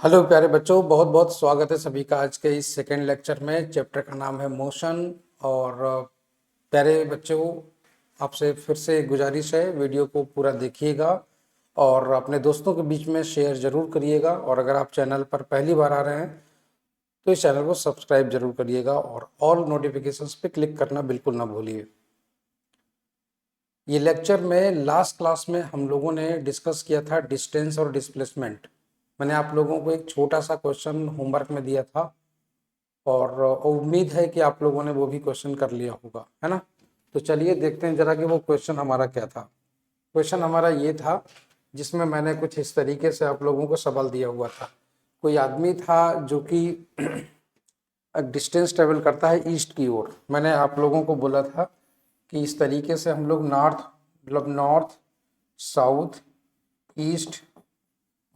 Hello प्यारे बच्चों, बहुत बहुत स्वागत है सभी का आज के इस सेकेंड लेक्चर में। चैप्टर का नाम है मोशन। और प्यारे बच्चों, आपसे फिर से गुजारिश है, वीडियो को पूरा देखिएगा और अपने दोस्तों के बीच में शेयर ज़रूर करिएगा। और अगर आप चैनल पर पहली बार आ रहे हैं तो इस चैनल को सब्सक्राइब जरूर करिएगा और ऑल नोटिफिकेशंस पे क्लिक करना बिल्कुल ना भूलिए। ये लेक्चर में लास्ट क्लास में हम लोगों ने डिस्कस किया था डिस्टेंस और डिस्प्लेसमेंट। मैंने आप लोगों को एक छोटा सा क्वेश्चन होमवर्क में दिया था और उम्मीद है कि आप लोगों ने वो भी क्वेश्चन कर लिया होगा, है ना। तो चलिए देखते हैं जरा कि वो क्वेश्चन हमारा क्या था। क्वेश्चन हमारा ये था जिसमें मैंने कुछ इस तरीके से आप लोगों को सवाल दिया हुआ था। कोई आदमी था जो कि डिस्टेंस ट्रेवल करता है ईस्ट की ओर। मैंने आप लोगों को बोला था कि इस तरीके से हम लोग नॉर्थ, साउथ, ईस्ट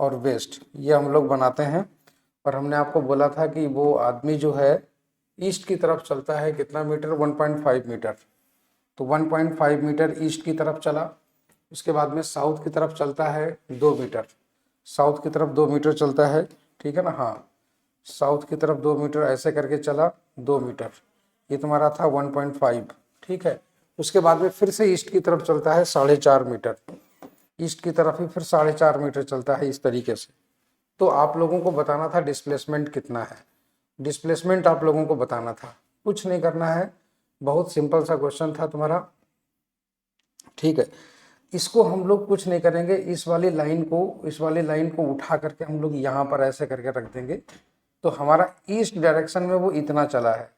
और वेस्ट ये हम लोग बनाते हैं। और हमने आपको बोला था कि वो आदमी जो है ईस्ट की तरफ चलता है कितना मीटर, 1.5 मीटर। तो 1.5 मीटर ईस्ट की तरफ चला। उसके बाद में साउथ की तरफ चलता है 2 मीटर। साउथ की तरफ 2 मीटर चलता है, ठीक है ना। हाँ, साउथ की तरफ 2 मीटर ऐसे करके चला, 2 मीटर। ये तुम्हारा था 1.5, ठीक है। उसके बाद में फिर से ईस्ट की तरफ चलता है 4.5 मीटर। ईस्ट की तरफ ही फिर 4.5 मीटर चलता है इस तरीके से। तो आप लोगों को बताना था डिस्प्लेसमेंट कितना है। डिस्प्लेसमेंट आप लोगों को बताना था, कुछ नहीं करना है, बहुत सिंपल सा क्वेश्चन था तुम्हारा, ठीक है। इसको हम लोग कुछ नहीं करेंगे, इस वाली लाइन को उठा करके हम लोग यहाँ पर ऐसे करके रख देंगे। तो हमारा ईस्ट डायरेक्शन में वो इतना चला है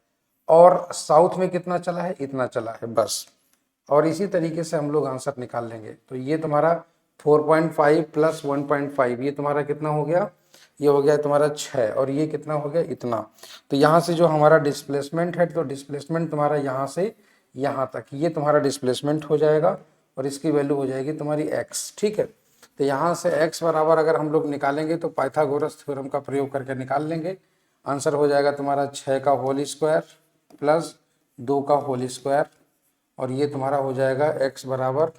और साउथ में कितना चला है, इतना चला है, बस। और इसी तरीके से हम लोग आंसर निकाल लेंगे। तो ये तुम्हारा 4.5 प्लस 1.5 ये तुम्हारा कितना हो गया, ये हो गया तुम्हारा 6। और ये कितना हो गया, इतना। तो यहाँ से जो हमारा डिस्प्लेसमेंट है, तो डिस्प्लेसमेंट तुम्हारा यहाँ से यहाँ तक ये तुम्हारा डिस्प्लेसमेंट हो जाएगा और इसकी वैल्यू हो जाएगी तुम्हारी x, ठीक है। तो यहाँ से x बराबर अगर हम लोग निकालेंगे तो पाइथागोरस थ्योरम का प्रयोग करके निकाल लेंगे। आंसर हो जाएगा तुम्हारा 6 का होल स्क्वायर प्लस 2 का होल स्क्वायर। और ये तुम्हारा हो जाएगा x बराबर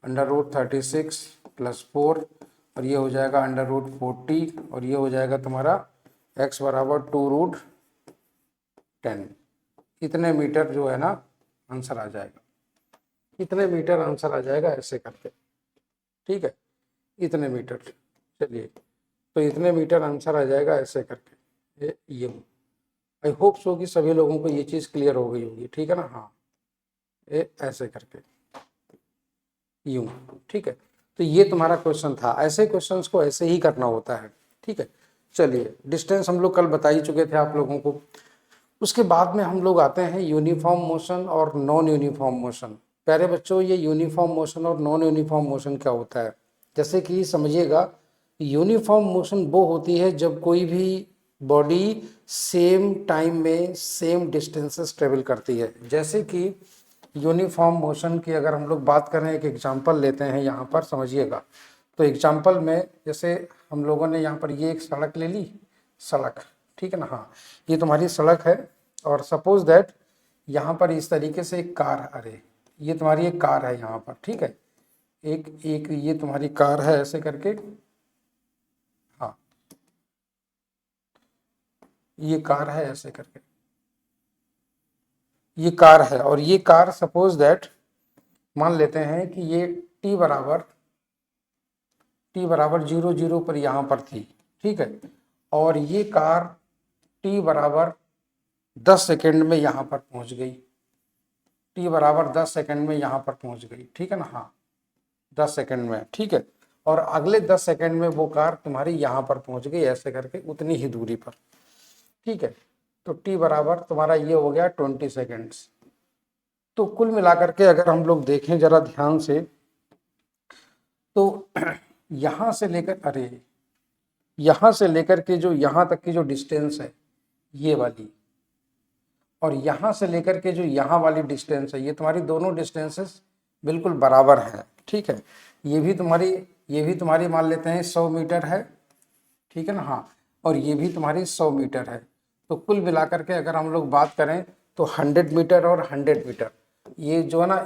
√36 प्लस 4 और ये हो जाएगा √40 और ये हो जाएगा तुम्हारा x बराबर 2√10। इतने मीटर जो है ना आंसर आ जाएगा, इतने मीटर आंसर आ जाएगा ऐसे करके, ठीक है। इतने मीटर, चलिए, तो इतने मीटर आंसर आ जाएगा ऐसे करके। ये आई होप सो कि सभी लोगों को ये चीज़ क्लियर हो गई होगी, ठीक है ना। हाँ, ये ऐसे करके यूं, ठीक है। तो ये तुम्हारा क्वेश्चन था, ऐसे क्वेश्चंस को ऐसे ही करना होता है, ठीक है। चलिए, डिस्टेंस हम लोग कल बता ही चुके थे आप लोगों को। उसके बाद में हम लोग आते हैं यूनिफॉर्म मोशन और नॉन यूनिफॉर्म मोशन। प्यारे बच्चों, ये यूनिफॉर्म मोशन और नॉन यूनिफॉर्म मोशन क्या होता है, जैसे कि समझिएगा, यूनिफॉर्म मोशन वो होती है जब कोई भी बॉडी सेम टाइम में सेम डिस्टेंसेस ट्रेवल करती है। जैसे कि यूनिफॉर्म मोशन की अगर हम लोग बात करें, एक एग्जांपल लेते हैं यहाँ पर, समझिएगा। तो एग्जांपल में जैसे हम लोगों ने यहाँ पर ये एक सड़क ले ली, सड़क, ठीक है ना। हाँ, ये तुम्हारी सड़क है और सपोज दैट यहाँ पर इस तरीके से एक कार, अरे ये तुम्हारी एक कार है यहाँ पर, ठीक है। एक ये तुम्हारी कार है ऐसे करके, हाँ, ये कार है ऐसे करके, ये कार है। और ये कार सपोज दैट मान लेते हैं कि ये t बराबर 0 पर यहाँ पर थी, ठीक है। और ये कार t बराबर 10 सेकेंड में यहाँ पर पहुँच गई, t बराबर 10 सेकेंड में यहाँ पर पहुँच गई, ठीक है ना। हाँ, 10 सेकेंड में, ठीक है। और अगले 10 सेकेंड में वो कार तुम्हारी यहाँ पर पहुँच गई ऐसे करके, उतनी ही दूरी पर, ठीक है। तो t बराबर तुम्हारा ये हो गया 20 सेकेंड्स। तो कुल मिलाकर के अगर हम लोग देखें जरा ध्यान से, तो यहाँ से लेकर, अरे यहाँ से लेकर के जो यहाँ तक की जो डिस्टेंस है ये वाली, और यहाँ से लेकर के जो यहाँ वाली डिस्टेंस है, ये तुम्हारी दोनों डिस्टेंसेस बिल्कुल बराबर हैं, ठीक है। ये भी तुम्हारी मान लेते हैं 100 मीटर है, ठीक है ना। हाँ, और ये भी तुम्हारी 100 मीटर है। तो कुल मिलाकर के अगर हम लोग बात करें तो 100 मीटर और 100 मीटर ये जो है ना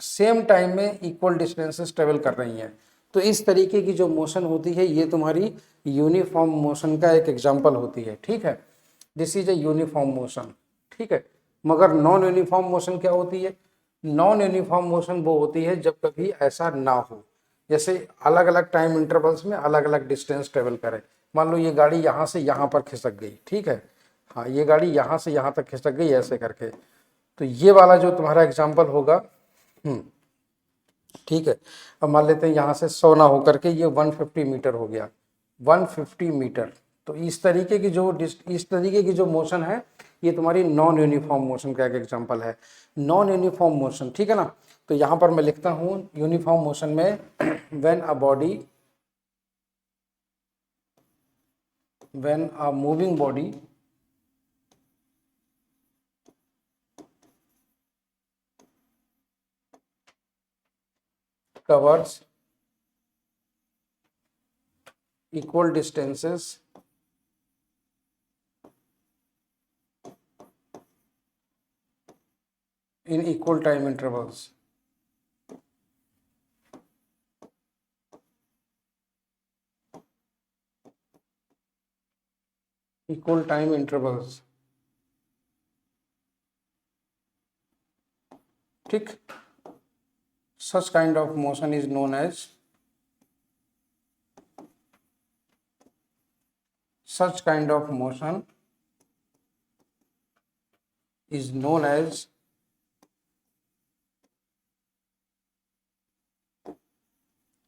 सेम टाइम में इक्वल डिस्टेंसेस ट्रेवल कर रही हैं। तो इस तरीके की जो मोशन होती है ये तुम्हारी यूनिफॉर्म मोशन का एक एग्जाम्पल होती है, ठीक है। This is a uniform motion, ठीक है। मगर नॉन यूनिफॉर्म मोशन क्या होती है? नॉन यूनिफॉर्म मोशन वो होती है जब कभी ऐसा ना हो, जैसे अलग अलग टाइम इंटरवल्स में अलग अलग डिस्टेंस ट्रेवल करे। मान लो ये गाड़ी यहाँ से यहाँ पर खिसक गई, ठीक है, हाँ ये गाड़ी यहाँ से यहाँ तक खिसक गई ऐसे करके, तो ये वाला जो तुम्हारा एग्जाम्पल होगा, ठीक है। अब मान लेते हैं यहाँ से 100 ना होकर के ये 150 मीटर हो गया, 150 मीटर। तो इस तरीके की जो मोशन है ये तुम्हारी नॉन यूनिफॉर्म मोशन का एक एग्जांपल है, नॉन यूनिफॉर्म मोशन, ठीक है ना। तो यहाँ पर मैं लिखता हूँ यूनिफॉर्म मोशन में when a moving body covers equal distances in equal time intervals. Equal time intervals, ठीक। Such kind of motion is known as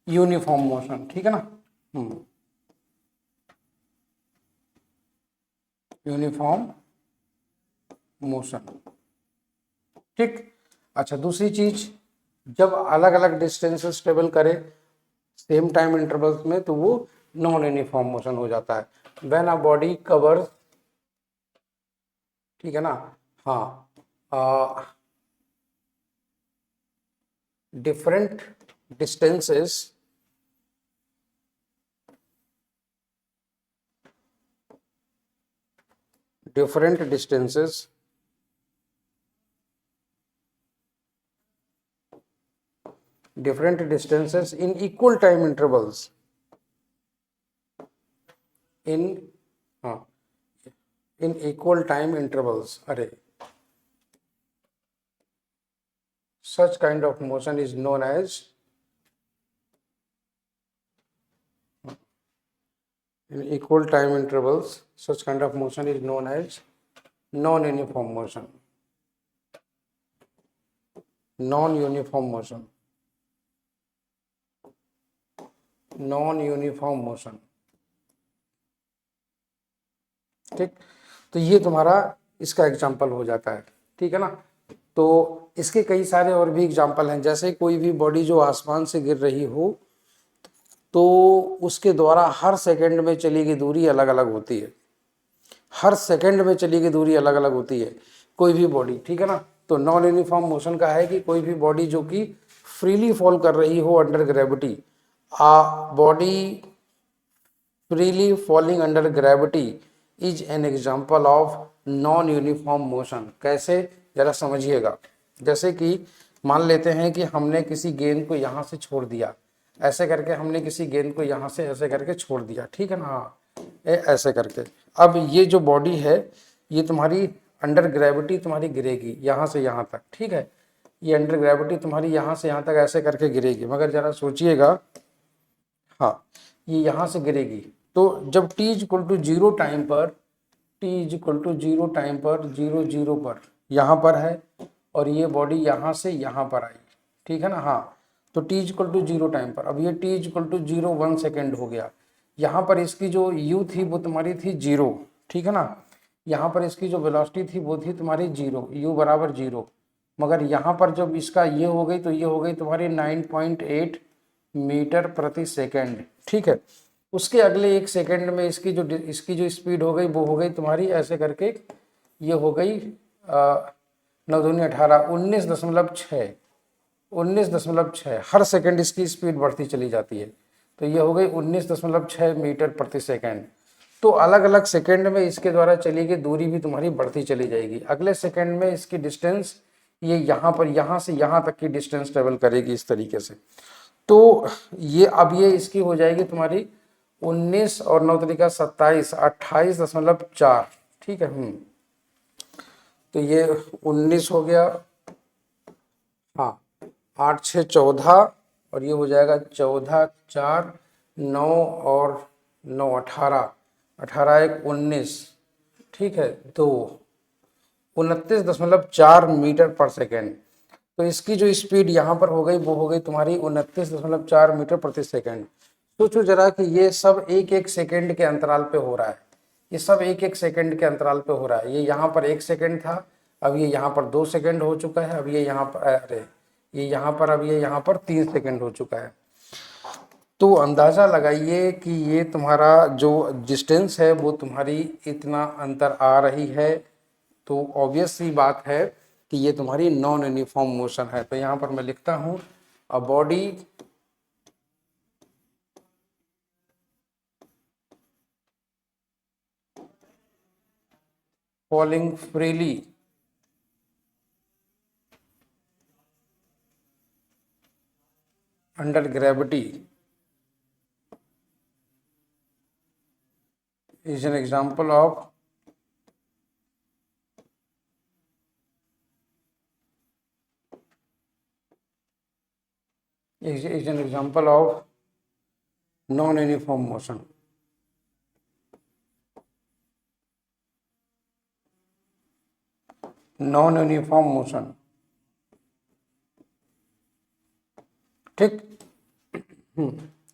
uniform motion, ठीक है ना। यूनिफॉर्म मोशन, ठीक। अच्छा, दूसरी चीज, जब अलग अलग डिस्टेंसेस ट्रेवल करे सेम टाइम इंटरवल्स में तो वो नॉन यूनिफॉर्म मोशन हो जाता है। व्हेन अ बॉडी कवर्स, ठीक है ना, हाँ, different distances in equal time intervals in equal time intervals, अरे, such kind of motion is known as in equal time intervals, such kind of motion is known as non-uniform motion. Non-uniform motion, non-uniform motion, ठीक। तो ये तुम्हारा इसका example हो जाता है, ठीक है ना। तो इसके कई सारे और भी एग्जाम्पल हैं, जैसे कोई भी बॉडी जो आसमान से गिर रही हो तो उसके द्वारा हर सेकंड में चली गई दूरी अलग अलग होती है, हर सेकंड में चली गई दूरी अलग अलग होती है कोई भी बॉडी, ठीक है ना। तो नॉन यूनिफॉर्म मोशन का है कि कोई भी बॉडी जो कि फ्रीली फॉल कर रही हो under gravity, body freely falling under gravity is an example of non uniform motion. कैसे, जरा समझिएगा। जैसे कि मान लेते हैं कि हमने किसी गेंद को यहाँ से छोड़ दिया, ऐसे करके हमने किसी गेंद को यहाँ से ऐसे करके छोड़ दिया, ठीक है ना, हाँ ऐसे करके। अब ये जो बॉडी है ये तुम्हारी अंडर ग्रेविटी तुम्हारी गिरेगी यहाँ से यहाँ तक, ठीक है। ये अंडर ग्रेविटी तुम्हारी यहाँ से यहाँ तक ऐसे करके गिरेगी, मगर जरा सोचिएगा, हाँ ये यहाँ से गिरेगी। तो जब t इक्वल टू 0 टाइम पर, t इक्वल टू 0 टाइम पर 0 0 पर यहाँ पर है और ये बॉडी यहाँ से यहाँ पर आई, ठीक है ना, हाँ। तो t इक्वल टू 0 टाइम पर, अब ये t इक्वल टू 0 1 सेकेंड हो गया। यहाँ पर इसकी जो u थी वो तुम्हारी थी 0, ठीक है ना। यहाँ पर इसकी जो वेलोसिटी थी वो थी तुम्हारी 0, u बराबर 0। मगर यहाँ पर जब इसका ये हो गई तो ये हो गई तुम्हारी 9.8 मीटर प्रति सेकेंड, ठीक है। उसके अगले 1 सेकेंड में इसकी जो स्पीड हो गई वो हो गई तुम्हारी ऐसे करके, ये हो गई 9 दूनी 18, 19.6 हर सेकंड इसकी स्पीड बढ़ती चली जाती है। तो ये हो गई 19.6 मीटर प्रति सेकंड। तो अलग अलग सेकंड में इसके द्वारा चली गई दूरी भी तुम्हारी बढ़ती चली जाएगी। अगले सेकंड में इसकी डिस्टेंस ये यहाँ पर यहाँ से यहाँ तक की डिस्टेंस ट्रेवल करेगी इस तरीके से। तो ये अब ये इसकी हो जाएगी तुम्हारी 19 और 9 तरीका 27, 28.4। ठीक है। तो ये 19 हो गया, हाँ, 8 6 14, और ये हो जाएगा 14 4 9 और 9 18, 18 1 19। ठीक है। तो 29.4 मीटर पर सेकेंड। तो इसकी जो स्पीड यहाँ पर हो गई वो हो गई तुम्हारी 29.4 मीटर प्रति सेकेंड। सोचो जरा कि ये सब एक एक सेकेंड के अंतराल पे हो रहा है, ये सब एक एक सेकेंड के अंतराल पे हो रहा है। ये यहाँ पर 1 सेकेंड था, अब ये यहाँ पर 2 सेकेंड हो चुका है, अब ये यहाँ पर, अरे ये यहाँ पर, अब ये यहाँ पर 3 सेकेंड हो चुका है। तो अंदाज़ा लगाइए कि ये तुम्हारा जो डिस्टेंस है वो तुम्हारी इतना अंतर आ रही है। तो ऑब्वियस सी बात है कि ये तुम्हारी नॉन यूनिफॉर्म मोशन है। तो यहाँ पर मैं लिखता हूँ a body falling freely under gravity is an example of non-uniform motion. Non-uniform motion, ठीक।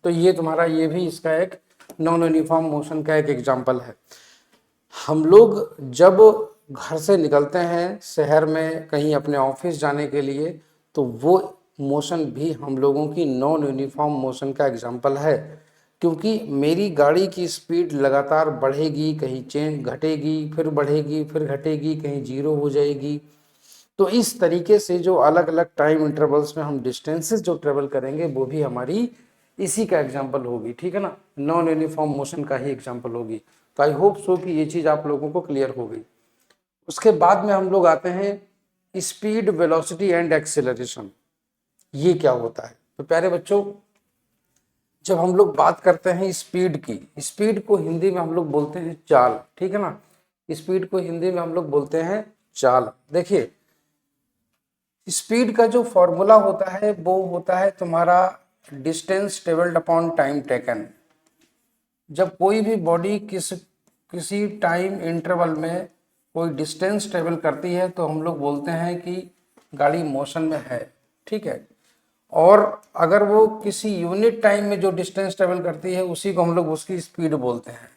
तो ये तुम्हारा ये भी इसका एक नॉन यूनिफॉर्म मोशन का एक एग्जाम्पल है। हम लोग जब घर से निकलते हैं शहर में कहीं अपने ऑफिस जाने के लिए, तो वो मोशन भी हम लोगों की नॉन यूनिफॉर्म मोशन का एग्जाम्पल है, क्योंकि मेरी गाड़ी की स्पीड लगातार बढ़ेगी, कहीं चेंज घटेगी, फिर बढ़ेगी, फिर घटेगी, कहीं जीरो हो जाएगी। तो इस तरीके से जो अलग अलग टाइम इंटरवल्स में हम डिस्टेंसेस जो ट्रेवल करेंगे वो भी हमारी इसी का एग्जाम्पल होगी। ठीक है ना, नॉन यूनिफॉर्म मोशन का ही एग्जाम्पल होगी। तो आई होप सो कि ये चीज़ आप लोगों को क्लियर हो गई। उसके बाद में हम लोग आते हैं स्पीड, वेलोसिटी एंड एक्सेलरेशन। ये क्या होता है? तो प्यारे बच्चों, जब हम लोग बात करते हैं स्पीड की, स्पीड को हिंदी में हम लोग बोलते हैं चाल। ठीक है ना, स्पीड को हिंदी में हम लोग बोलते हैं चाल। देखिए, स्पीड का जो फॉर्मूला होता है वो होता है तुम्हारा distance travelled upon time taken. जब कोई भी बॉडी किसी टाइम इंटरवल में कोई डिस्टेंस ट्रेवल करती है तो हम लोग बोलते हैं कि गाड़ी मोशन में है। ठीक है। और अगर वो किसी यूनिट टाइम में जो डिस्टेंस ट्रेवल करती है उसी को हम लोग उसकी स्पीड बोलते हैं।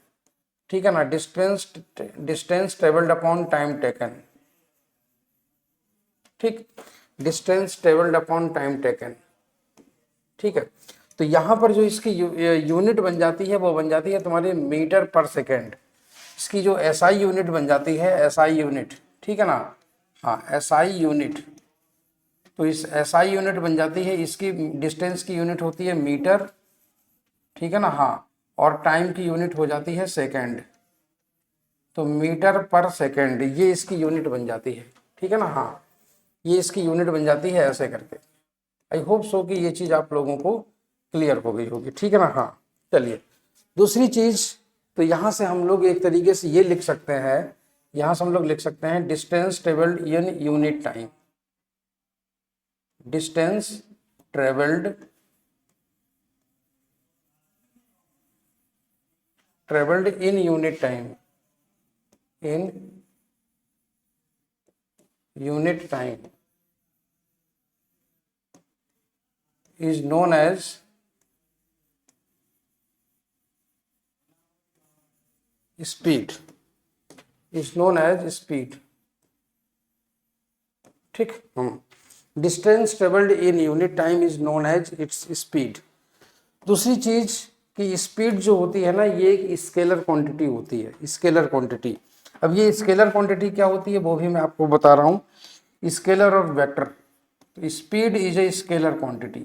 ठीक है ना, distance travelled upon time taken. ठीक, distance travelled upon time taken. ठीक है। तो यहाँ पर जो इसकी यूनिट बन जाती है वो बन जाती है तुम्हारी मीटर पर सेकेंड। इसकी जो एसआई यूनिट बन जाती है, एसआई यूनिट, ठीक है ना, हाँ एसआई यूनिट। तो इस एसआई यूनिट बन जाती है, इसकी डिस्टेंस की यूनिट होती है मीटर। ठीक है ना, हाँ, और टाइम की यूनिट हो जाती है सेकेंड। तो मीटर पर सेकेंड ये इसकी यूनिट बन जाती है। ठीक है ना, हाँ, ये इसकी यूनिट बन जाती है ऐसे करके। आई होप सो कि ये चीज़ आप लोगों को क्लियर हो गई होगी। ठीक है ना, हाँ। चलिए, दूसरी चीज़, तो यहाँ से हम लोग एक तरीके से ये लिख सकते हैं, यहाँ से हम लोग लिख सकते हैं distance travelled in unit time. Distance travelled in unit time, in unit time is known as speed, is known as speed। ठीक, distance travelled in unit time is known as its speed. दूसरी चीज कि speed जो होती है ना, ये एक स्केलर क्वांटिटी होती है, स्केलर क्वांटिटी। अब ये स्केलर क्वांटिटी क्या होती है वो भी मैं आपको बता रहा हूँ। स्केलर और vector, speed is a scalar quantity,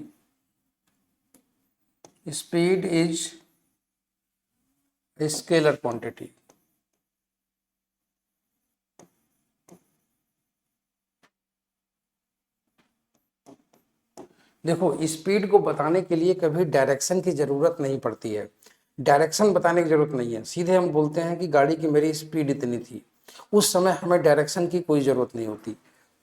speed is a scalar quantity. देखो, स्पीड को बताने के लिए कभी डायरेक्शन की ज़रूरत नहीं पड़ती है। डायरेक्शन बताने की ज़रूरत नहीं है, सीधे हम बोलते हैं कि गाड़ी की मेरी स्पीड इतनी थी। उस समय हमें डायरेक्शन की कोई ज़रूरत नहीं होती।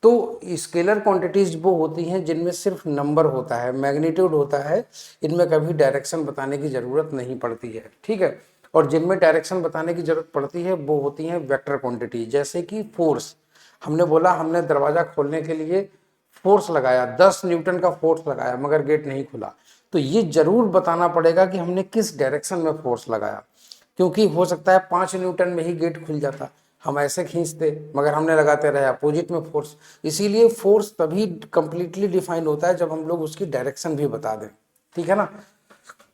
तो स्केलर क्वांटिटीज वो होती हैं जिनमें सिर्फ नंबर होता है, मैग्नीट्यूड होता है, इनमें कभी डायरेक्शन बताने की ज़रूरत नहीं पड़ती है, ठीक है। और जिनमें डायरेक्शन बताने की ज़रूरत पड़ती है वो होती हैं वेक्टर क्वांटिटी, जैसे कि फोर्स। हमने बोला हमने दरवाज़ा खोलने के लिए फोर्स लगाया, 10 न्यूटन का फोर्स लगाया, मगर गेट नहीं खुला। तो ये जरूर बताना पड़ेगा कि हमने किस डायरेक्शन में फोर्स लगाया, क्योंकि हो सकता है 5 न्यूटन में ही गेट खुल जाता, हम ऐसे खींचते, मगर हमने लगाते रहे अपोजिट में फोर्स। इसीलिए फोर्स तभी कंप्लीटली डिफाइन होता है जब हम लोग उसकी डायरेक्शन भी बता दें, ठीक है ना।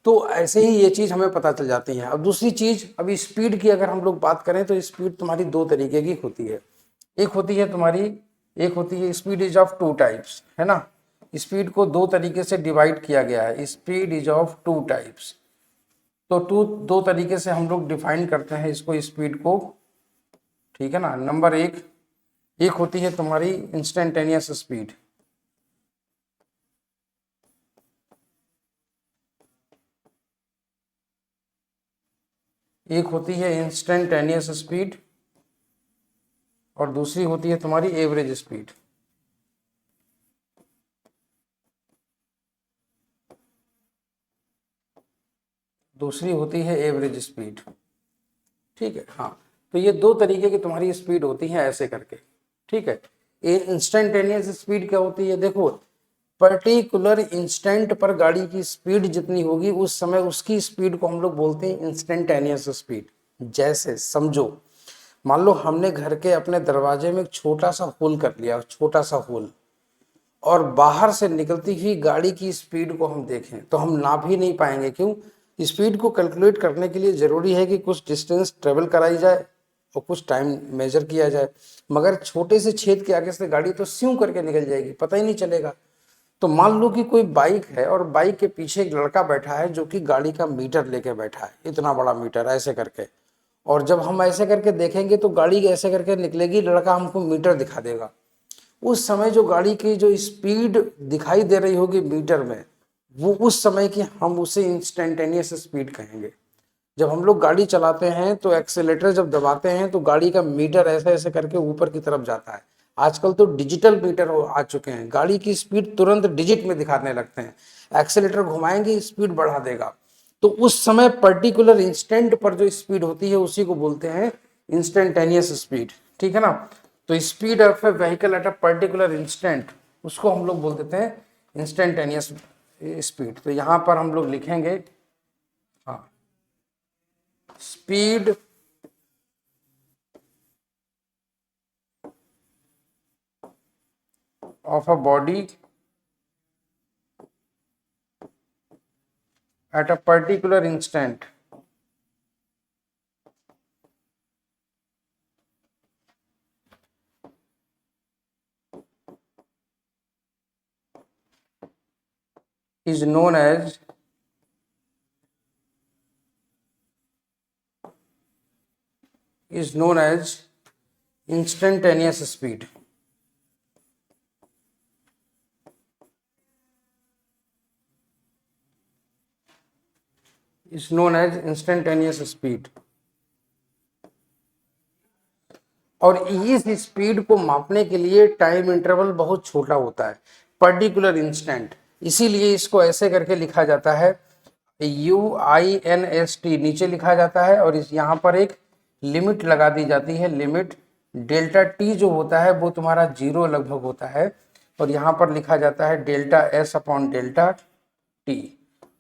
तो ऐसे ही ये चीज़ हमें पता चल जाती है। अब दूसरी चीज़, अभी स्पीड की अगर हम लोग बात करें तो स्पीड तुम्हारी दो तरीके की होती है। एक होती है तुम्हारी, एक होती है speed is of two types, है ना। स्पीड को दो तरीके से डिवाइड किया गया है, speed is of two types. तो दो तरीके से हम लोग डिफाइन करते हैं इसको, स्पीड को, ठीक है ना। नंबर एक, एक होती है तुम्हारी इंस्टेंटेनियस स्पीड। एक होती है इंस्टेंटेनियस स्पीड और दूसरी होती है तुम्हारी एवरेज स्पीड। दूसरी होती है एवरेज स्पीड, ठीक है। हाँ, तो ये दो तरीके की तुम्हारी स्पीड होती है ऐसे करके, ठीक है। ये इंस्टेंटेनियस स्पीड क्या होती है, देखो, पर्टिकुलर इंस्टेंट पर गाड़ी की स्पीड जितनी होगी उस समय उसकी स्पीड को हम लोग बोलते हैं इंस्टेंटेनियस स्पीड। जैसे समझो, मान लो हमने घर के अपने दरवाजे में एक छोटा सा होल कर लिया, छोटा सा होल, और बाहर से निकलती हुई गाड़ी की स्पीड को हम देखें तो हम नाप ही नहीं पाएंगे। क्यों? स्पीड को कैलकुलेट करने के लिए ज़रूरी है कि कुछ डिस्टेंस ट्रेवल कराई जाए और कुछ टाइम मेजर किया जाए, मगर छोटे से छेद के आगे से गाड़ी तो स्यूं करके निकल जाएगी, पता ही नहीं चलेगा। तो मान लो कि कोई बाइक है और बाइक के पीछे एक लड़का बैठा है जो कि गाड़ी का मीटर लेके बैठा है, इतना बड़ा मीटर ऐसे करके, और जब हम ऐसे करके देखेंगे तो गाड़ी ऐसे करके निकलेगी, लड़का हमको मीटर दिखा देगा। उस समय जो गाड़ी की जो स्पीड दिखाई दे रही होगी मीटर में, वो उस समय की हम उसे इंस्टेंटेनियस स्पीड कहेंगे। जब हम लोग गाड़ी चलाते हैं तो एक्सेलेटर जब दबाते हैं तो गाड़ी का मीटर ऐसे ऐसे करके ऊपर की तरफ जाता है। आजकल तो डिजिटल मीटर आ चुके हैं, गाड़ी की स्पीड तुरंत डिजिट में दिखाने लगते हैं, एक्सेलेटर घुमाएंगे स्पीड बढ़ा देगा। तो उस समय पर्टिकुलर इंस्टेंट पर जो स्पीड होती है उसी को बोलते हैं इंस्टेंटेनियस स्पीड, ठीक है ना। तो speed of A vehicle at a particular instant, उसको हम लोग बोल देते हैं इंस्टेंटेनियस स्पीड। तो यहां पर हम लोग लिखेंगे, हाँ, speed of a body at a particular instant is known as instantaneous speed. Is known as instantaneous speed. और इस स्पीड को मापने के लिए टाइम इंटरवल बहुत छोटा होता है, पर्टिकुलर इंस्टेंट, इसीलिए इसको ऐसे करके लिखा जाता है, UINST नीचे लिखा जाता है, और इस यहाँ पर एक लिमिट लगा दी जाती है, लिमिट डेल्टा टी जो होता है वो तुम्हारा 0 लगभग होता है, और यहाँ पर लिखा जाता है delta S upon delta T,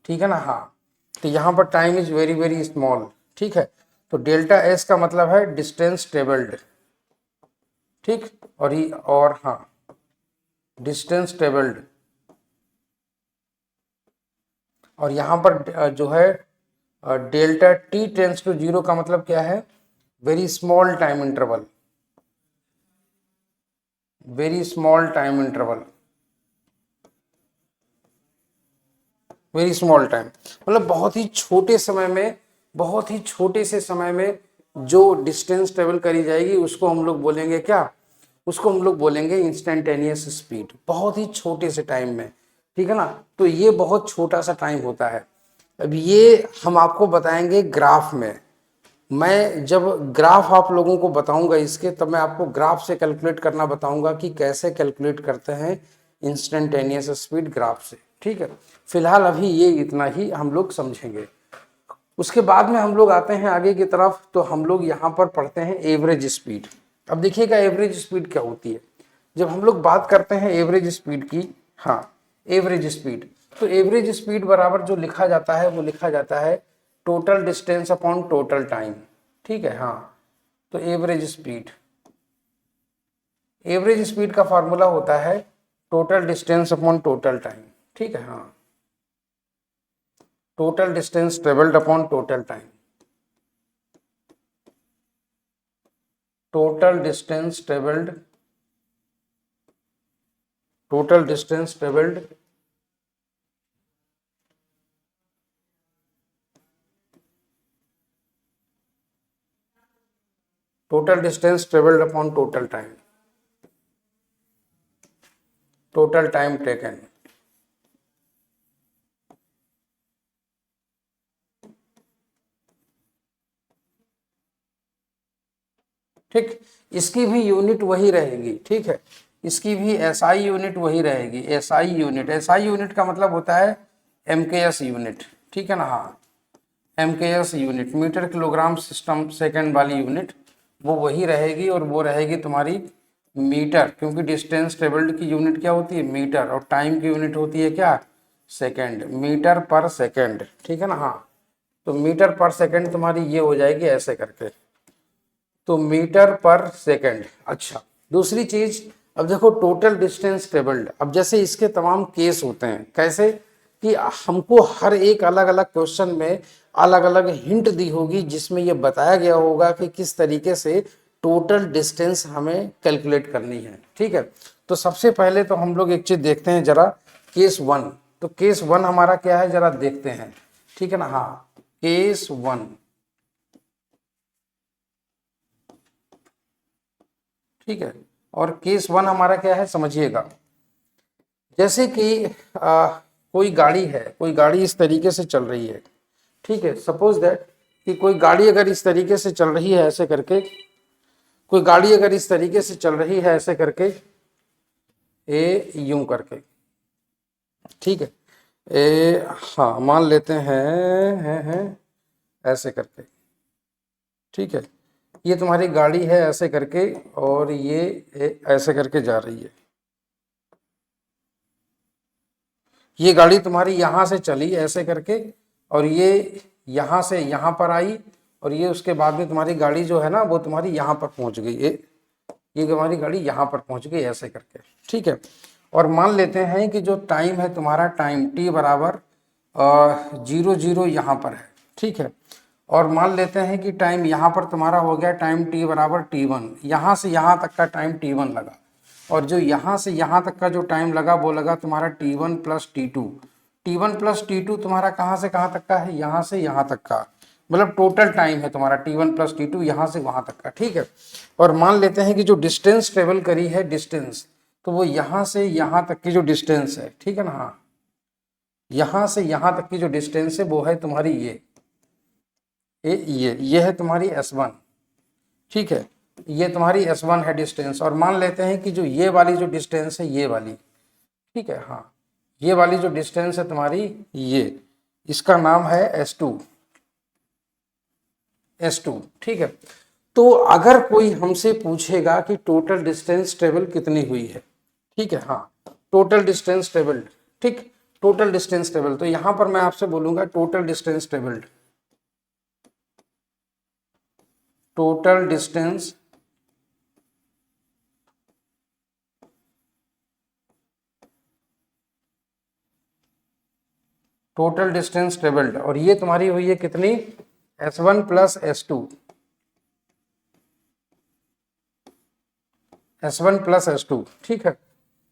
ठीक है ना। हाँ, तो यहाँ पर time is very very small, ठीक है। तो डेल्टा S का मतलब है डिस्टेंस ट्रेवल्ड, ठीक, और हाँ, डिस्टेंस ट्रेवल्ड, और यहाँ पर जो है डेल्टा टी टेंस टू 0 का मतलब क्या है, very small time interval, very small time interval, very small time मतलब बहुत ही छोटे समय में, बहुत ही छोटे से समय में जो डिस्टेंस ट्रेवल करी जाएगी उसको हम लोग बोलेंगे क्या, उसको हम लोग बोलेंगे इंस्टेंटेनियस स्पीड, बहुत ही छोटे से टाइम में। ठीक है ना। तो ये बहुत छोटा सा टाइम होता है। अब ये हम आपको बताएंगे ग्राफ में। मैं जब ग्राफ आप लोगों को बताऊंगा इसके, तब मैं आपको ग्राफ से कैलकुलेट करना बताऊंगा कि कैसे कैलकुलेट करते हैं इंस्टेंटेनियस स्पीड ग्राफ से। ठीक है, फिलहाल अभी ये इतना ही हम लोग समझेंगे। उसके बाद में हम लोग आते हैं आगे की तरफ, तो हम लोग यहाँ पर पढ़ते हैं एवरेज स्पीड। अब देखिएगा एवरेज स्पीड क्या होती है। जब हम लोग बात करते हैं एवरेज स्पीड की, हाँ, एवरेज स्पीड, तो एवरेज स्पीड बराबर जो लिखा जाता है वो लिखा जाता है total distance upon total time. ठीक है, हाँ, तो एवरेज स्पीड का फॉर्मूला होता है total distance upon total time. ठीक है, हाँ, total distance travelled upon total time, total distance travelled, total distance travelled total distance travelled upon total time, total time taken. ठीक, इसकी भी यूनिट वही रहेगी। ठीक है, इसकी भी एसआई यूनिट वही रहेगी। एसआई यूनिट का मतलब होता है एमकेएस यूनिट। ठीक है ना, हाँ, MKS unit, metre kilogram system second वाली यूनिट, वो वही रहेगी। और वो रहेगी तुम्हारी मीटर, क्योंकि डिस्टेंस ट्रेवल्ड की यूनिट क्या होती है, मीटर, और टाइम की यूनिट होती है क्या, सेकंड, मीटर पर सेकंड। ठीक है ना, हाँ, तो मीटर पर सेकंड तुम्हारी ये हो जाएगी ऐसे करके, तो मीटर पर सेकंड। अच्छा, दूसरी चीज, अब देखो टोटल डिस्टेंस ट्रेवल्ड। अब जैसे इसके तमाम केस होते हैं, कैसे कि हमको हर एक अलग अलग क्वेश्चन में अलग अलग हिंट दी होगी, जिसमें ये बताया गया होगा कि किस तरीके से टोटल डिस्टेंस हमें कैलकुलेट करनी है। ठीक है, तो सबसे पहले तो हम लोग एक चीज देखते हैं जरा, केस वन। तो केस वन हमारा क्या है जरा देखते हैं। ठीक है ना, हाँ, केस वन। ठीक है, और केस वन हमारा क्या है समझिएगा। जैसे कि कोई गाड़ी है, कोई गाड़ी इस तरीके से चल रही है। ठीक है, सपोज दैट कि कोई गाड़ी अगर इस तरीके से चल रही है ऐसे करके, कोई गाड़ी अगर इस तरीके से चल रही है ऐसे करके, ए यूं करके। ठीक है, हाँ, मान लेते हैं ऐसे करके। ठीक है, ये तुम्हारी गाड़ी है ऐसे करके, और ये ऐसे करके जा रही है। ये गाड़ी तुम्हारी यहाँ से चली ऐसे करके, और ये यहाँ से यहाँ पर आई, और ये उसके बाद में तुम्हारी गाड़ी जो है ना वो तुम्हारी यहाँ पर पहुँच गई। ये तुम्हारी गाड़ी यहाँ पर पहुँच गई ऐसे करके। ठीक है, और मान लेते हैं कि जो टाइम है तुम्हारा, टाइम टी बराबर 0 0 यहाँ पर है। ठीक है, और मान लेते हैं कि टाइम यहाँ पर तुम्हारा हो गया टाइम टी बराबर T1, यहाँ से यहाँ तक का टाइम T1 लगा, और जो यहाँ से यहाँ तक का जो टाइम लगा वो लगा तुम्हारा T1 plus T2। T1 plus T2 तुम्हारा कहाँ से कहाँ तक का है, यहाँ से यहाँ तक का, मतलब टोटल टाइम है तुम्हारा T1 प्लस T2 यहाँ से वहाँ तक का। ठीक है, और मान लेते हैं कि जो डिस्टेंस ट्रेवल करी है, डिस्टेंस, तो वो यहाँ से यहाँ तक की जो डिस्टेंस है, ठीक है ना, हाँ, यहाँ से यहाँ तक की जो डिस्टेंस है वो है तुम्हारी ये है तुम्हारी S1। ठीक है, ये तुम्हारी S1 है डिस्टेंस, और मान लेते हैं कि जो ये वाली जो डिस्टेंस है, ये वाली, ठीक है, हाँ, ये वाली जो डिस्टेंस है तुम्हारी, ये, इसका नाम है S2। ठीक है, तो अगर कोई हमसे पूछेगा कि टोटल डिस्टेंस ट्रेवल कितनी हुई है, ठीक है, हाँ, टोटल डिस्टेंस ट्रेवल्ड, ठीक, टोटल डिस्टेंस ट्रेवल्ड, तो यहां पर मैं आपसे बोलूंगा total distance travelled, total distance total distance travelled, और ये तुम्हारी हुई है कितनी, S1 plus S2, S1 plus S2। ठीक है,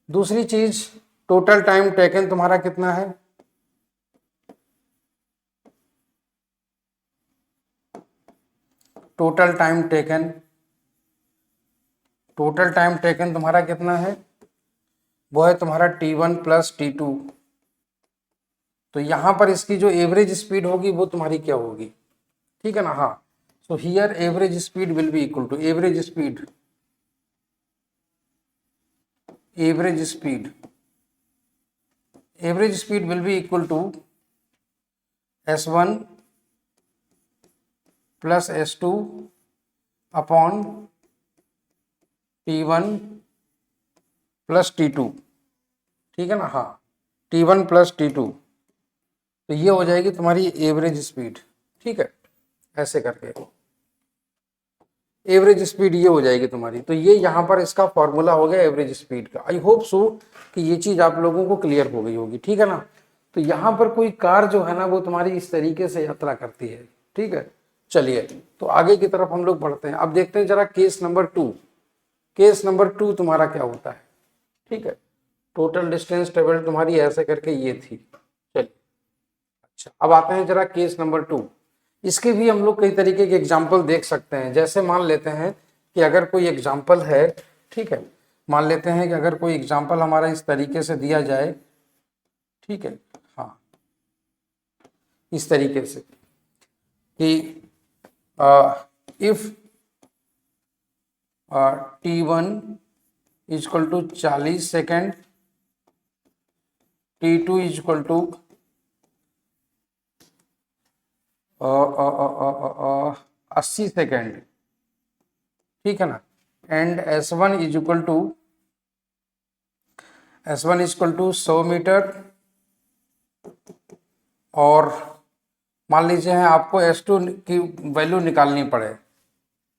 दूसरी चीज, टोटल टाइम टेकन तुम्हारा कितना है, total time taken, total time taken तुम्हारा कितना है, वो है तुम्हारा T1 प्लस T2। तो यहाँ पर इसकी जो एवरेज स्पीड होगी वो तुम्हारी क्या होगी, ठीक है ना। हाँ, so here average speed will be equal to average speed will be equal to S1 plus S2 upon T1 plus T2, ठीक है ना। हाँ, T1 plus T2, तो ये हो जाएगी तुम्हारी एवरेज स्पीड, ठीक है। ऐसे करके एवरेज स्पीड ये हो जाएगी तुम्हारी। तो ये यहाँ पर इसका फॉर्मूला हो गया एवरेज स्पीड का। आई होप सो कि ये चीज आप लोगों को क्लियर हो गई होगी, ठीक है ना। तो यहाँ पर कोई कार जो है ना वो तुम्हारी इस तरीके से यात्रा करती है, ठीक है। चलिए, तो आगे की तरफ हम लोग बढ़ते हैं। अब देखते हैं जरा केस नंबर 2। केस नंबर 2 तुम्हारा क्या होता है, ठीक है। टोटल डिस्टेंस ट्रेवल तुम्हारी ऐसे करके ये थी। चलिए, अच्छा, अब आते हैं जरा केस नंबर 2। इसके भी हम लोग कई तरीके के एग्जाम्पल देख सकते हैं। जैसे मान लेते हैं कि अगर कोई एग्जाम्पल है, ठीक है, मान लेते हैं कि अगर कोई एग्जाम्पल हमारा इस तरीके से दिया जाए, ठीक है, हाँ, इस तरीके से कि if T1 equal to 40 second, T2 equal to 80 second, ठीक है ना, and S1 equal to 100 metre. और मान लीजिए है आपको S2 की वैल्यू निकालनी पड़े,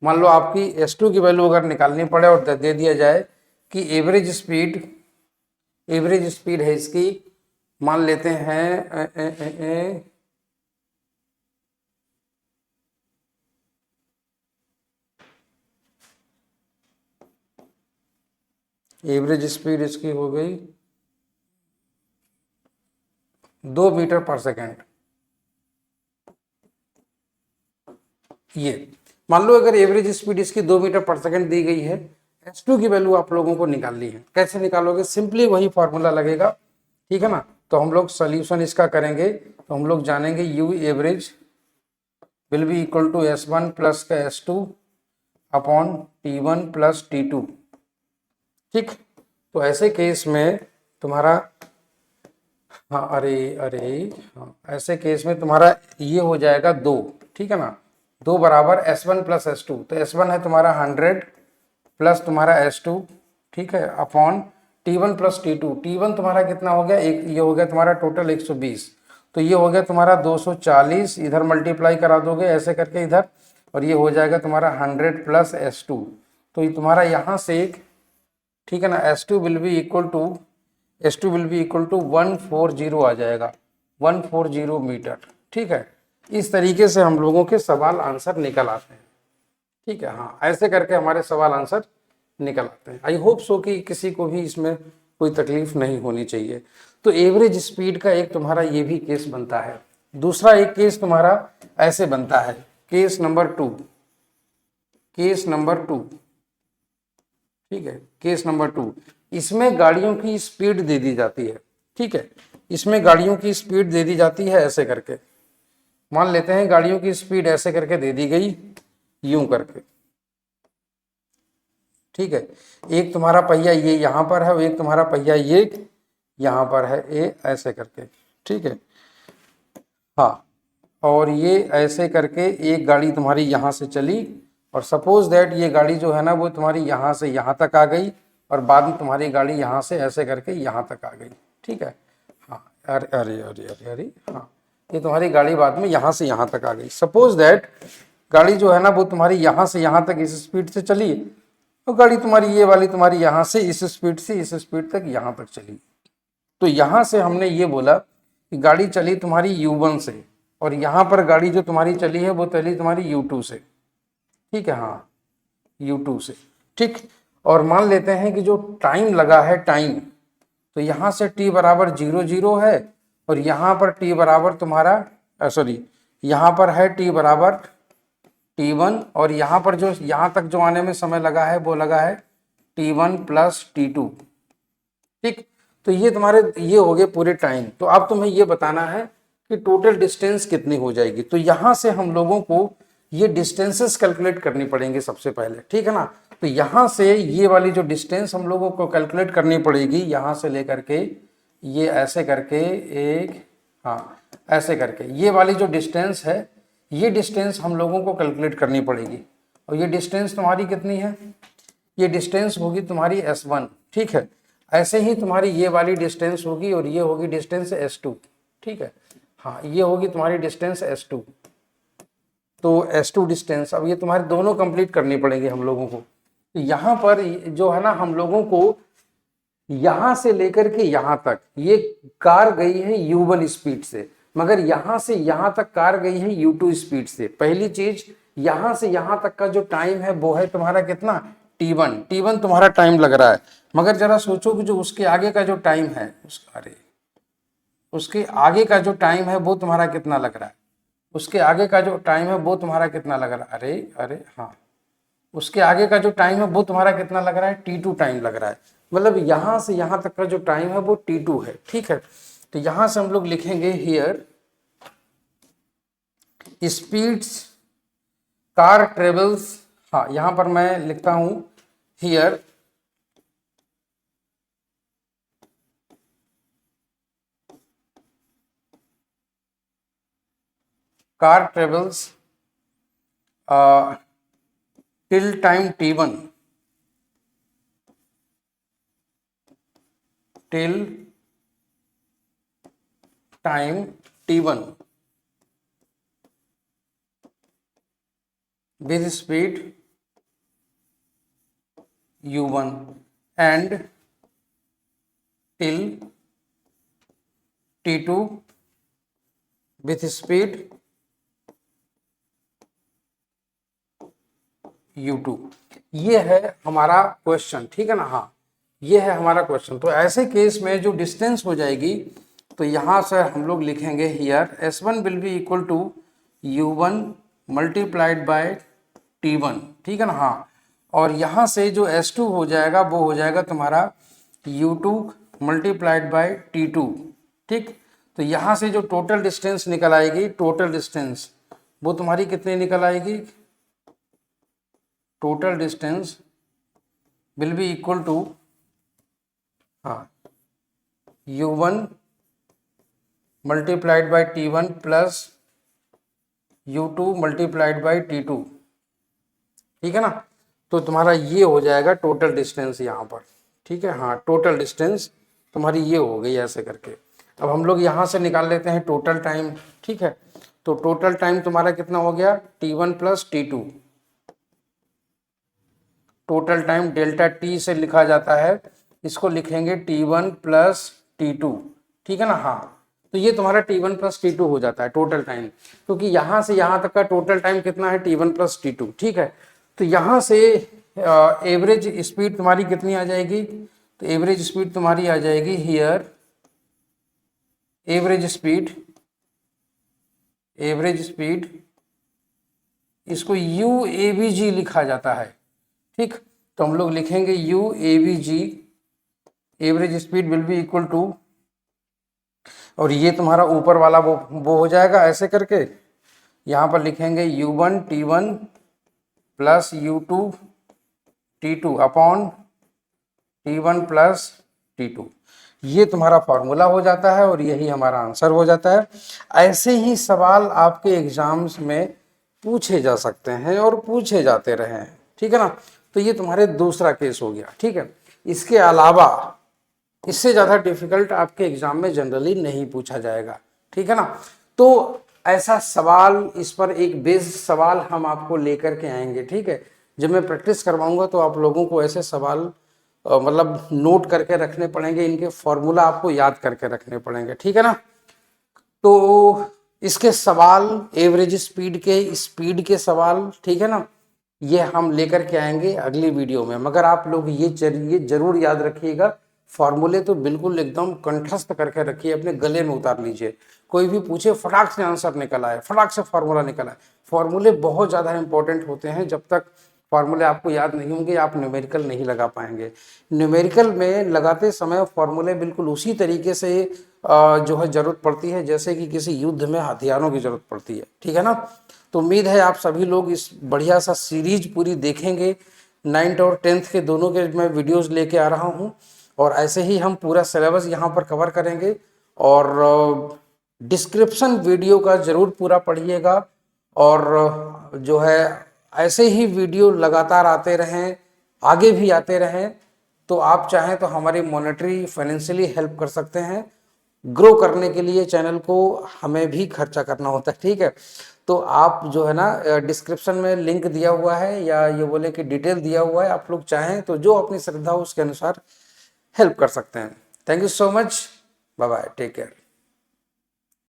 मान लो आपकी S2 की वैल्यू अगर निकालनी पड़े और दे दिया जाए कि एवरेज स्पीड है इसकी, मान लेते हैं एवरेज स्पीड इसकी हो गई 2 मीटर पर सेकेंड। ये मान लो अगर एवरेज स्पीड इसकी 2 मीटर पर सेकेंड दी गई है, S2 की वैल्यू आप लोगों को निकालनी है। कैसे निकालोगे, सिंपली वही फॉर्मूला लगेगा, ठीक है ना। तो हम लोग सोल्यूशन इसका करेंगे, तो हम लोग जानेंगे U average will be equal to S1 plus का S2 upon T1 plus T2, ठीक। तो ऐसे केस में तुम्हारा, हाँ, हाँ, ऐसे केस में तुम्हारा ये हो जाएगा 2, ठीक है ना। 2 बराबर S1 प्लस S2, तो S1 है तुम्हारा 100 प्लस तुम्हारा S2, ठीक है, upon T1 plus T2। T1 तुम्हारा कितना हो गया, एक, ये हो गया तुम्हारा टोटल 120, तो ये हो गया तुम्हारा 240, इधर मल्टीप्लाई करा दोगे ऐसे करके इधर, और ये हो जाएगा तुम्हारा 100 प्लस S2। तो ये तुम्हारा यहाँ से एक, ठीक है ना, S2 will be equal to 140 आ जाएगा, 140 मीटर, ठीक है। इस तरीके से हम लोगों के सवाल आंसर निकल आते हैं, ठीक है। हाँ, ऐसे करके हमारे सवाल आंसर निकल आते हैं। आई होप सो कि किसी को भी इसमें कोई तकलीफ नहीं होनी चाहिए। तो एवरेज स्पीड का एक तुम्हारा ये भी केस बनता है। दूसरा एक केस तुम्हारा ऐसे बनता है, केस नंबर 2, ठीक है, केस नंबर 2। इसमें गाड़ियों की स्पीड दे दी जाती है, ठीक है, इसमें गाड़ियों की स्पीड दे दी जाती है ऐसे करके। मान लेते हैं गाड़ियों की स्पीड ऐसे करके दे दी गई, यूं करके, ठीक है। एक तुम्हारा पहिया ये यहां पर है, एक तुम्हारा पहिया ये यहां पर है, ये ऐसे करके, ठीक है। हाँ, और ये ऐसे करके एक गाड़ी तुम्हारी यहां से चली, और सपोज दैट ये गाड़ी जो है ना वो तुम्हारी यहां से यहां तक आ गई, और बाद में तुम्हारी गाड़ी यहां से ऐसे करके यहां तक आ गई, ठीक है। हाँ, अरे अरे अरे अरे अरे, हाँ, ये तुम्हारी गाड़ी बाद में यहां से यहां तक आ गई। सपोज दैट गाड़ी जो है ना वो तुम्हारी यहां से यहां तक इस स्पीड से चली, तो गाड़ी तुम्हारी ये वाली तुम्हारी यहां से इस स्पीड से इस स्पीड तक यहां तक चली। तो यहां से हमने ये बोला कि गाड़ी चली तुम्हारी U1 से, और यहां पर गाड़ी जो तुम्हारी चली है वो चली तुम्हारी U2 से, ठीक है। हाँ, U2 से, ठीक। और मान लेते हैं कि जो टाइम लगा है, टाइम, तो यहां से t बराबर 0 है, और यहां पर t बराबर तुम्हारा सॉरी, यहां पर है t बराबर T1, और यहां पर जो यहां तक जो आने में समय लगा है वो लगा है T1 प्लस T2, ठीक। तो ये तुम्हारे ये हो गए पूरे टाइम। तो अब तुम्हें ये बताना है कि टोटल डिस्टेंस कितनी हो जाएगी। तो यहाँ से हम लोगों को ये डिस्टेंसेस कैलकुलेट करनी पड़ेंगी सबसे पहले, ठीक है ना। तो यहाँ से ये वाली जो डिस्टेंस हम लोगों को कैलकुलेट करनी पड़ेगी, यहाँ से लेकर के ये ऐसे करके एक, हाँ ऐसे करके ये वाली जो डिस्टेंस है, ये डिस्टेंस हम लोगों को कैलकुलेट करनी पड़ेगी। और ये डिस्टेंस तुम्हारी कितनी है, ये डिस्टेंस होगी तुम्हारी S1, ठीक है। ऐसे ही तुम्हारी ये वाली डिस्टेंस होगी और ये होगी डिस्टेंस S2, ठीक है। हाँ ये होगी तुम्हारी डिस्टेंस S2। तो S2 डिस्टेंस, अब ये तुम्हारे दोनों कंप्लीट करनी पड़ेंगी हम लोगों को। तो यहाँ पर जो है ना, हम लोगों को यहाँ से लेकर के यहाँ तक ये कार गई है U1 स्पीड से, मगर यहाँ से यहाँ तक कार गई है U2 स्पीड से। पहली चीज, यहाँ से यहाँ तक का जो टाइम है वो है तुम्हारा कितना, T1 तुम्हारा टाइम लग रहा है। मगर जरा सोचो कि जो उसके आगे का जो टाइम है, उसके आगे का जो टाइम है वो तुम्हारा कितना लग रहा है, उसके आगे का जो टाइम है वो तुम्हारा कितना लग रहा है, अरे हाँ, उसके आगे का जो टाइम है वो तुम्हारा कितना लग रहा है, T2 टाइम लग रहा है। मतलब यहाँ से यहाँ तक का जो टाइम है वो T2 है, ठीक है। तो यहाँ से हम लोग लिखेंगे हियर स्पीड्स कार ट्रेवल्स, हाँ यहाँ पर मैं लिखता हूं here car travels till time T1, till time T1 with speed U1 and till T2 with speed U2। ये है हमारा क्वेश्चन, ठीक है ना। हाँ ये है हमारा क्वेश्चन। तो ऐसे केस में जो डिस्टेंस हो जाएगी, तो यहाँ से हम लोग लिखेंगे here S1 will be equal to U1 multiplied by T1, ठीक है ना। हाँ, और यहाँ से जो S2 हो जाएगा वो हो जाएगा तुम्हारा U2 मल्टीप्लाइड बाय T2, ठीक। तो यहाँ से जो टोटल डिस्टेंस निकल आएगी, टोटल डिस्टेंस वो तुम्हारी कितनी निकल आएगी, total distance will be equal to, हाँ, U1 multiplied by T1 plus U2 multiplied by T2, ठीक है ना। तो तुम्हारा ये हो जाएगा टोटल डिस्टेंस यहाँ पर, ठीक है। हाँ टोटल डिस्टेंस तुम्हारी ये हो गई ऐसे करके। अब हम लोग यहाँ से निकाल लेते हैं टोटल टाइम, ठीक है। तो टोटल टाइम तुम्हारा कितना हो गया, T1 plus T2। Total time delta T से लिखा जाता है, इसको लिखेंगे T1 प्लस T2, ठीक है ना। हाँ तो ये तुम्हारा T1 प्लस T2 हो जाता है टोटल टाइम, क्योंकि यहाँ से यहाँ तक का टोटल टाइम कितना है, T1 प्लस T2, ठीक है। तो यहाँ से एवरेज स्पीड तुम्हारी कितनी आ जाएगी, तो एवरेज स्पीड तुम्हारी आ जाएगी हियर, एवरेज स्पीड इसको UAVG लिखा जाता है, ठीक। तो हम लोग लिखेंगे UAVG, average speed will be equal to, और ये तुम्हारा ऊपर वाला वो हो जाएगा ऐसे करके। यहाँ पर लिखेंगे U1 T1 plus U2 T2 upon T1 plus T2। ये तुम्हारा फॉर्मूला हो जाता है और यही हमारा आंसर हो जाता है। ऐसे ही सवाल आपके एग्जाम्स में पूछे जा सकते हैं और पूछे जाते रहे हैं, ठीक है ना। तो ये तुम्हारे दूसरा केस हो गया, ठीक है। इसके अलावा इससे ज़्यादा डिफिकल्ट आपके एग्जाम में जनरली नहीं पूछा जाएगा, ठीक है ना। तो ऐसा सवाल, इस पर एक बेस्ड सवाल हम आपको लेकर के आएंगे, ठीक है। जब मैं प्रैक्टिस करवाऊंगा तो आप लोगों को ऐसे सवाल मतलब नोट करके रखने पड़ेंगे, इनके फॉर्मूला आपको याद करके रखने पड़ेंगे, ठीक है ना। तो इसके सवाल, एवरेज स्पीड के सवाल, ठीक है ना, ये हम लेकर के आएंगे अगली वीडियो में। मगर आप लोग ये जरूर याद रखिएगा, फॉर्मूले तो बिल्कुल एकदम कंठस्थ करके रखिए, अपने गले में उतार लीजिए। कोई भी पूछे फटाक से आंसर निकल आए, फटाक से फॉर्मूला निकल आए। फॉर्मूले बहुत ज़्यादा इंपॉर्टेंट होते हैं, जब तक फार्मूले आपको याद नहीं होंगे, आप न्यूमेरिकल नहीं लगा पाएंगे। न्यूमेरिकल में लगाते समय फार्मूले बिल्कुल उसी तरीके से जो है ज़रूरत पड़ती है जैसे कि किसी युद्ध में हथियारों की ज़रूरत पड़ती है, ठीक है ना। तो उम्मीद है आप सभी लोग इस बढ़िया सा सीरीज पूरी देखेंगे। 9th और 10th के दोनों के मैं वीडियोस लेके आ रहा हूँ और ऐसे ही हम पूरा सिलेबस यहाँ पर कवर करेंगे। और डिस्क्रिप्शन वीडियो का ज़रूर पूरा पढ़िएगा और जो है ऐसे ही वीडियो लगातार आते रहें, आगे भी आते रहें। तो आप चाहें तो हमारी मॉनेटरी फाइनेंशियली हेल्प कर सकते हैं। ग्रो करने के लिए चैनल को हमें भी खर्चा करना होता है, ठीक है। तो आप जो है ना डिस्क्रिप्शन में लिंक दिया हुआ है या ये बोले कि डिटेल दिया हुआ है, आप लोग चाहें तो जो अपनी श्रद्धा हो उसके अनुसार हेल्प कर सकते हैं। Thank you so much, bye bye, take care.